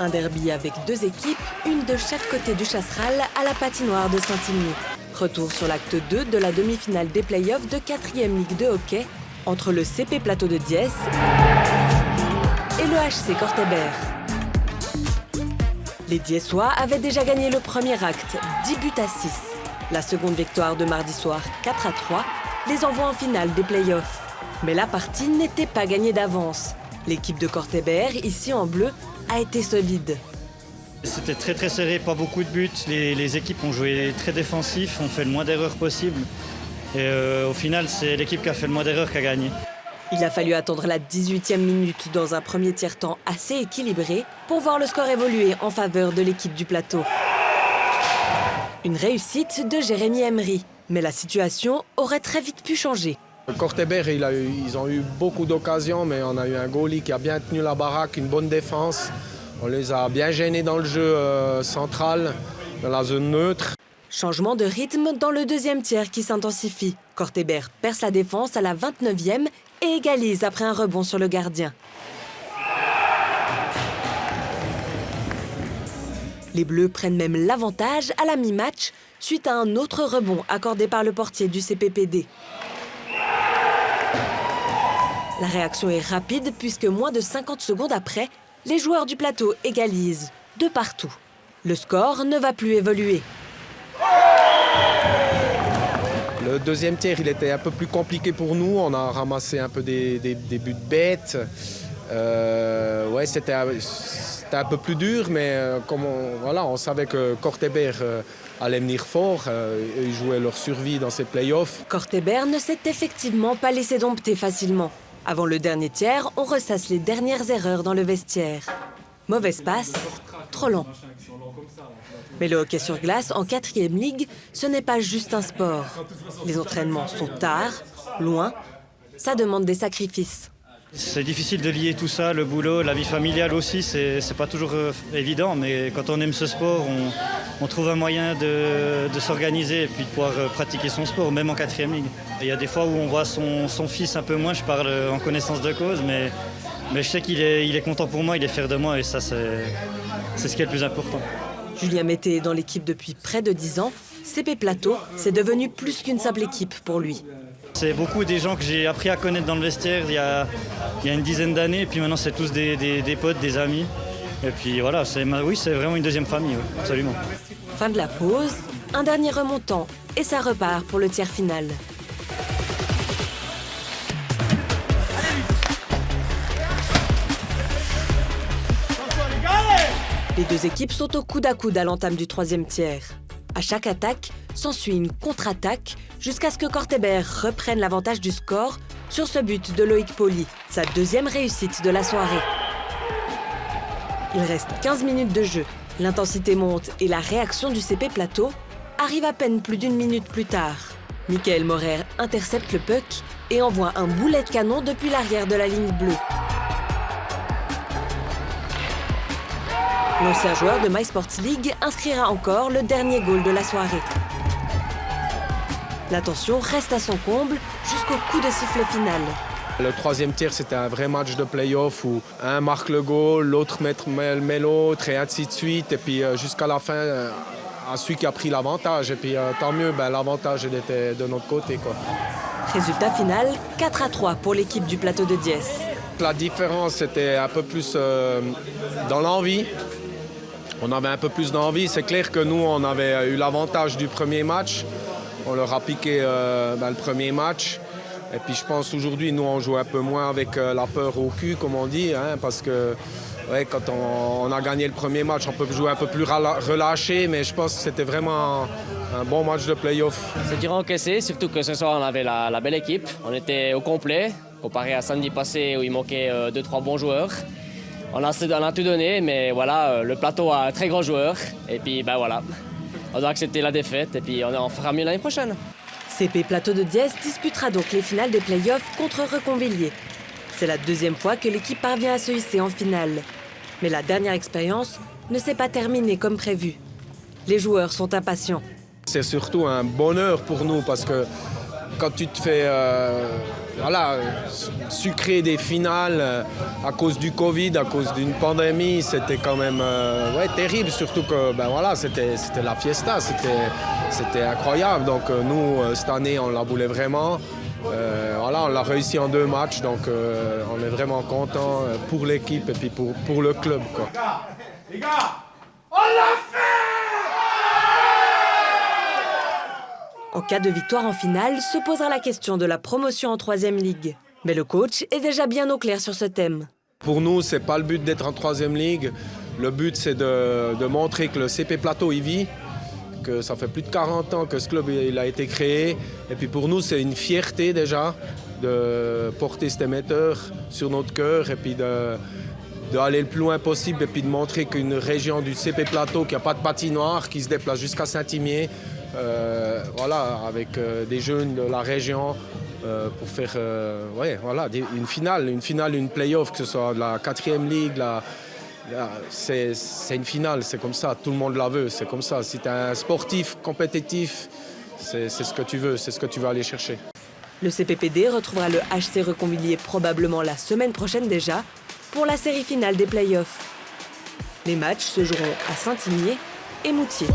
Un derby avec deux équipes, une de chaque côté du Chasseral à la patinoire de Saint-Imier. Retour sur l'acte 2 de la demi-finale des playoffs de 4e Ligue de hockey entre le CP Plateau de Diesse et le HC Cortébert. Les Diessois avaient déjà gagné le premier acte, 10 buts à 6. La seconde victoire de mardi soir, 4 à 3, les envoie en finale des playoffs. Mais la partie n'était pas gagnée d'avance. L'équipe de Cortébert, ici en bleu, a été solide. C'était très serré, pas beaucoup de buts. Les équipes ont joué très défensif, ont fait le moins d'erreurs possible. Et au final, c'est l'équipe qui a fait le moins d'erreurs qui a gagné. Il a fallu attendre la 18e minute dans un premier tiers-temps assez équilibré pour voir le score évoluer en faveur de l'équipe du plateau. Une réussite de Jérémy Emery, mais la situation aurait très vite pu changer. Cortébert, ils ont eu beaucoup d'occasions, mais on a eu un goalie qui a bien tenu la baraque, une bonne défense. On les a bien gênés dans le jeu central, dans la zone neutre. Changement de rythme dans le deuxième tiers qui s'intensifie. Cortébert perce la défense à la 29e et égalise après un rebond sur le gardien. Les Bleus prennent même l'avantage à la mi-match suite à un autre rebond accordé par le portier du CPPD. La réaction est rapide puisque moins de 50 secondes après, les joueurs du plateau égalisent de partout. Le score ne va plus évoluer. Le deuxième tiers, il était un peu plus compliqué pour nous. On a ramassé un peu des buts bêtes. Ouais, c'était un peu plus dur, mais comme on savait que Cortébert allait venir fort. Ils jouaient leur survie dans ces playoffs. Cortébert ne s'est effectivement pas laissé dompter facilement. Avant le dernier tiers, on ressasse les dernières erreurs dans le vestiaire. Mauvaise passe, trop lent. Mais le hockey sur glace en 4e Ligue, ce n'est pas juste un sport. Les entraînements sont tard, loin. Ça demande des sacrifices. C'est difficile de lier tout ça, le boulot, la vie familiale aussi, c'est pas toujours évident. Mais quand on aime ce sport, on trouve un moyen de s'organiser et puis de pouvoir pratiquer son sport, même en 4e Ligue. Il y a des fois où on voit son fils un peu moins, je parle en connaissance de cause, mais je sais qu'il est content pour moi, il est fier de moi et ça, c'est ce qui est le plus important. Julien Mété est dans l'équipe depuis près de 10 ans. CP Plateau, c'est devenu plus qu'une simple équipe pour lui. C'est beaucoup des gens que j'ai appris à connaître dans le vestiaire il y a une dizaine d'années. Et puis maintenant, c'est tous des potes, des amis. Et puis voilà, oui, c'est vraiment une deuxième famille, oui, absolument. Fin de la pause, un dernier remontant et ça repart pour le tiers final. Les deux équipes sont au coude à coude à l'entame du 3e tiers. À chaque attaque, s'ensuit une contre-attaque jusqu'à ce que Cortébert reprenne l'avantage du score sur ce but de Loïc Poli, sa deuxième réussite de la soirée. Il reste 15 minutes de jeu, l'intensité monte et la réaction du CP Plateau arrive à peine plus d'une minute plus tard. Michael Morer intercepte le puck et envoie un boulet de canon depuis l'arrière de la ligne bleue. L'ancien joueur de MySports League inscrira encore le dernier goal de la soirée. La tension reste à son comble jusqu'au coup de sifflet final. Le 3e tiers, c'était un vrai match de play-off où un marque le goal, l'autre met l'autre et ainsi de suite. Et puis jusqu'à la fin, à celui qui a pris l'avantage. Et puis tant mieux, l'avantage il était de notre côté, quoi. Résultat final, 4 à 3 pour l'équipe du plateau de Diesse. La différence, c'était un peu plus dans l'envie. On avait un peu plus d'envie. C'est clair que nous, on avait eu l'avantage du premier match. On leur a piqué le premier match. Et puis je pense aujourd'hui, nous, on joue un peu moins avec la peur au cul, comme on dit. Parce que ouais, quand on a gagné le premier match, on peut jouer un peu plus relâché. Mais je pense que c'était vraiment un bon match de play-off. C'est dur à encaisser, surtout que ce soir, on avait la belle équipe. On était au complet, comparé à samedi passé où il manquait 2-3 bons joueurs. On a tout donné, mais voilà, le plateau a un très gros joueur. Et puis, voilà, on doit accepter la défaite et puis on en fera mieux l'année prochaine. CP Plateau de Diesse disputera donc les finales des playoffs contre Reconvilliers. C'est la deuxième fois que l'équipe parvient à se hisser en finale. Mais la dernière expérience ne s'est pas terminée comme prévu. Les joueurs sont impatients. C'est surtout un bonheur pour nous parce que quand tu te fais voilà, sucré des finales à cause du Covid, à cause d'une pandémie, c'était quand même terrible. Surtout que voilà, c'était la fiesta, c'était incroyable. Donc nous, cette année, on la voulait vraiment. Voilà, on l'a réussi en 2 matchs, donc on est vraiment content pour l'équipe et puis pour le club, quoi. Les gars, on l'a fait! En cas de victoire en finale, se posera la question de la promotion en 3e ligue. Mais le coach est déjà bien au clair sur ce thème. Pour nous, c'est pas le but d'être en 3e ligue. Le but, c'est de montrer que le CP Plateau y vit, que ça fait plus de 40 ans que ce club il a été créé. Et puis pour nous, c'est une fierté déjà de porter cet émetteur sur notre cœur et puis d'aller le plus loin possible et puis de montrer qu'une région du CP Plateau qui n'a pas de patinoire, qui se déplace jusqu'à Saint-Imier, voilà, avec des jeunes de la région pour faire une finale, une play-off, que ce soit de la 4e ligue, c'est une finale, c'est comme ça, tout le monde la veut, c'est comme ça. Si tu es un sportif compétitif, c'est ce que tu veux, c'est ce que tu vas aller chercher. Le CPPD retrouvera le HC Reconvilier probablement la semaine prochaine déjà pour la série finale des play-offs. Les matchs se joueront à Saint-Imier et Moutier.